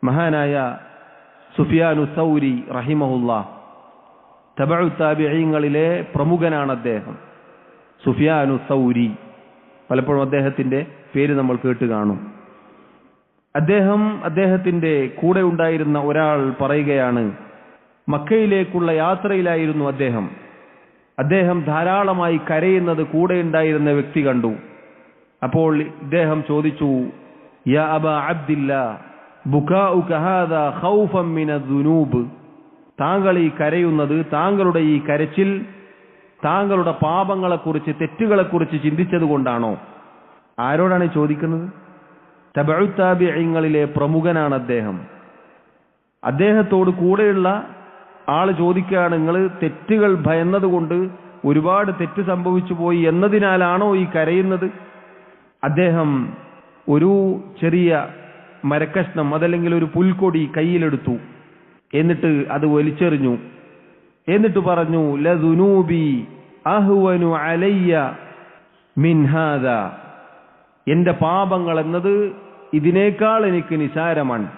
മഹാനായ സുഫിയാനു സൗരി റഹിമഹുല്ലാ, തബഉ താബിഈങ്ങളിലെ പ്രമുഖനാണ് അദ്ദേഹം. സുഫിയാനു സൗരി, പലപ്പോഴും അദ്ദേഹത്തിന്റെ പേര് നമ്മൾ കേട്ട് കാണും. അദ്ദേഹത്തിന്റെ കൂടെ ഉണ്ടായിരുന്ന ഒരാൾ പറയുകയാണ്, മക്കയിലേക്കുള്ള യാത്രയിലായിരുന്നു അദ്ദേഹം ധാരാളമായി കരയുന്നത് കൂടെ ഉണ്ടായിരുന്ന വ്യക്തി കണ്ടു. അപ്പോൾ ഇദ്ദേഹം ചോദിച്ചു, യാ അബാ അബ്ദില്ലാ ബുകാഉക ഹാദാ ഖൗഫൻ മിനദ്ദുനൂബ്, താങ്കൾ ഈ കരയുന്നത്, താങ്കളുടെ ഈ കരച്ചിൽ താങ്കളുടെ പാപങ്ങളെക്കുറിച്ച്, തെറ്റുകളെക്കുറിച്ച് ചിന്തിച്ചതുകൊണ്ടാണോ? ആരോടാണ് ചോദിക്കുന്നത്? തബഉ താബിഈങ്ങളിലെ പ്രമുഖനാണ് അദ്ദേഹം. അദ്ദേഹത്തോട് കൂടെയുള്ള ആള് ചോദിക്കുകയാണ്, നിങ്ങൾ തെറ്റുകൾ ഭയന്നതുകൊണ്ട് ഒരുപാട് തെറ്റ് സംഭവിച്ചു പോയി എന്നതിനാലാണോ ഈ കരയുന്നത്? അദ്ദേഹം ഒരു ചെറിയ മരക്കഷ്ണം, അതല്ലെങ്കിൽ ഒരു പുൽക്കൊടി കയ്യിലെടുത്തു. എന്നിട്ട് അത് വലിച്ചെറിഞ്ഞു. എന്നിട്ട് പറഞ്ഞു, ലദുനൂബി അഹ്വനു അലയ്യ മിൻ ഹാദാ, എന്റെ പാപങ്ങൾ എന്നത് ഇതിനേക്കാൾ എനിക്ക് നിസാരമാണ്.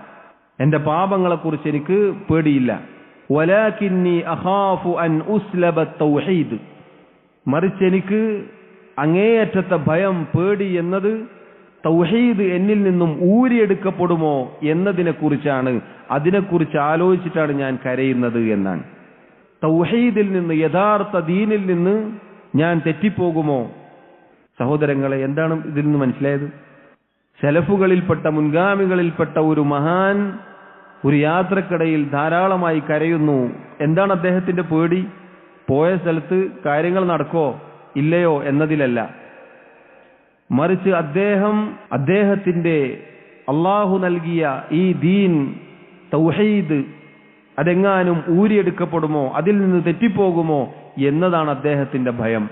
എന്റെ പാപങ്ങളെക്കുറിച്ച് എനിക്ക് പേടിയില്ല. വലാകിന്നി അഖാഫു അൻ ഉസ്ലബ തൗഹീദ്, മറിച്ച് എനിക്ക് അങ്ങേയറ്റത്തെ ഭയം, പേടി എന്നത് തൗഹീദ് എന്നിൽ നിന്നും ഊരിയെടുക്കപ്പെടുമോ എന്നതിനെക്കുറിച്ചാണ്. അതിനെക്കുറിച്ച് ആലോചിച്ചിട്ടാണ് ഞാൻ കരയുന്നത് എന്നാണ്. തൗഹീദിൽ നിന്ന്, യഥാർത്ഥ ദീനിൽ നിന്ന് ഞാൻ തെറ്റിപ്പോകുമോ? സഹോദരങ്ങളെ, എന്താണ് ഇതിൽ നിന്ന് മനസ്സിലായത്? സലഫുകളിൽപ്പെട്ട, മുൻഗാമികളിൽപ്പെട്ട ഒരു മഹാൻ ഒരു യാത്രക്കിടയിൽ ധാരാളമായി കരയുന്നു. എന്താണ് അദ്ദേഹത്തിന്റെ പേടി? പോയ സ്ഥലത്ത് കാര്യങ്ങൾ നടക്കോ ഇല്ലയോ എന്നതിലല്ല, മറിച്ച് അദ്ദേഹത്തിന്റെ അള്ളാഹു നൽകിയ ഈ ദീൻ, തൗഹീദ്, അതെങ്ങാനും ഊരിയെടുക്കപ്പെടുമോ, അതിൽ നിന്ന് തെറ്റിപ്പോകുമോ എന്നതാണ് അദ്ദേഹത്തിന്റെ ഭയം.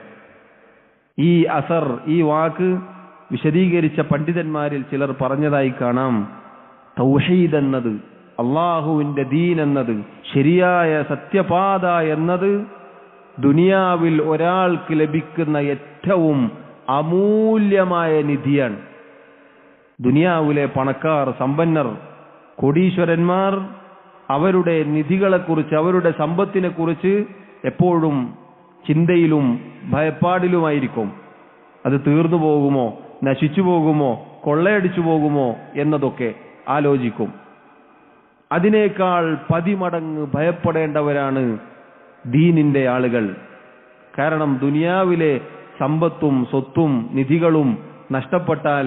ഈ അസർ, ഈ വാക്ക് വിശദീകരിച്ച പണ്ഡിതന്മാരിൽ ചിലർ പറഞ്ഞതായി കാണാം, തൗഹീദ് എന്നത്, അള്ളാഹുവിന്റെ ദീൻ എന്നത്, ശരിയായ സത്യപാത എന്നത് ദുനിയാവിൽ ഒരാൾക്ക് ലഭിക്കുന്ന ഏറ്റവും അമൂല്യമായ നിധിയാണ്. ദുനിയാവിലെ പണക്കാർ, സമ്പന്നർ, കോടീശ്വരന്മാർ അവരുടെ നിധികളെക്കുറിച്ച്, അവരുടെ സമ്പത്തിനെക്കുറിച്ച് എപ്പോഴും ചിന്തയിലും ഭയപ്പാടിലുമായിരിക്കും. അത് തീർന്നു പോകുമോ, നശിച്ചു പോകുമോ, കൊള്ളയടിച്ചു പോകുമോ എന്നതൊക്കെ ആലോചിക്കും. അതിനേക്കാൾ 10 മടങ്ങ് ഭയപ്പെടേണ്ടവരാണ് ദീനിന്റെ ആളുകൾ. കാരണം ദുനിയാവിലെ സമ്പത്തും സ്വത്തും നിധികളും നഷ്ടപ്പെട്ടാൽ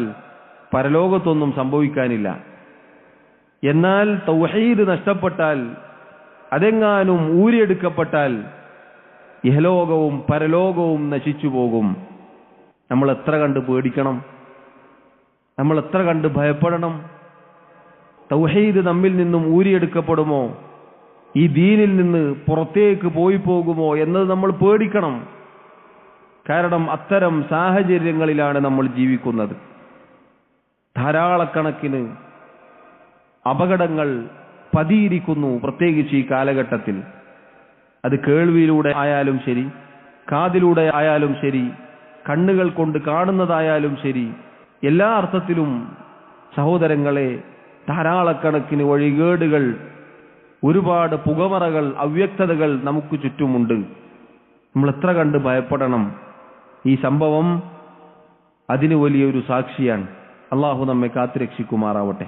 പരലോകത്തൊന്നും സംഭവിക്കാനില്ല. എന്നാൽ തൗഹീദ് നഷ്ടപ്പെട്ടാൽ, അതെങ്ങാനും ഊരിയെടുക്കപ്പെട്ടാൽ ഇഹലോകവും പരലോകവും നശിച്ചു പോകും. നമ്മൾ എത്ര കണ്ട് പേടിക്കണം, നമ്മൾ എത്ര കണ്ട് ഭയപ്പെടണം. തൗഹീദ് നമ്മിൽ നിന്നും ഊരിയെടുക്കപ്പെടുമോ, ഈ ദീനിൽ നിന്ന് പുറത്തേക്ക് പോയി പോകുമോ എന്നത് നമ്മൾ പേടിക്കണം. കാരണം അത്തരം സാഹചര്യങ്ങളിലാണ് നമ്മൾ ജീവിക്കുന്നത്. ധാരാളക്കണക്കിന് അപകടങ്ങൾ പതിയിരിക്കുന്നു, പ്രത്യേകിച്ച് ഈ കാലഘട്ടത്തിൽ. അത് കേൾവിയിലൂടെ ആയാലും ശരി, കാതിലൂടെ ആയാലും ശരി, കണ്ണുകൾ കൊണ്ട് കാണുന്നതായാലും ശരി, എല്ലാ അർത്ഥത്തിലും സഹോദരങ്ങളെ ധാരാളക്കണക്കിന് വഴികേടുകൾ, ഒരുപാട് പുകമറകൾ, അവ്യക്തതകൾ നമുക്ക് ചുറ്റുമുണ്ട്. നമ്മൾ എത്ര കണ്ട് ഭയപ്പെടണം. ഈ സംഭവം അതിന് വലിയൊരു സാക്ഷിയാണ്. അള്ളാഹു നമ്മെ കാത്തുരക്ഷിക്കുമാറാവട്ടെ.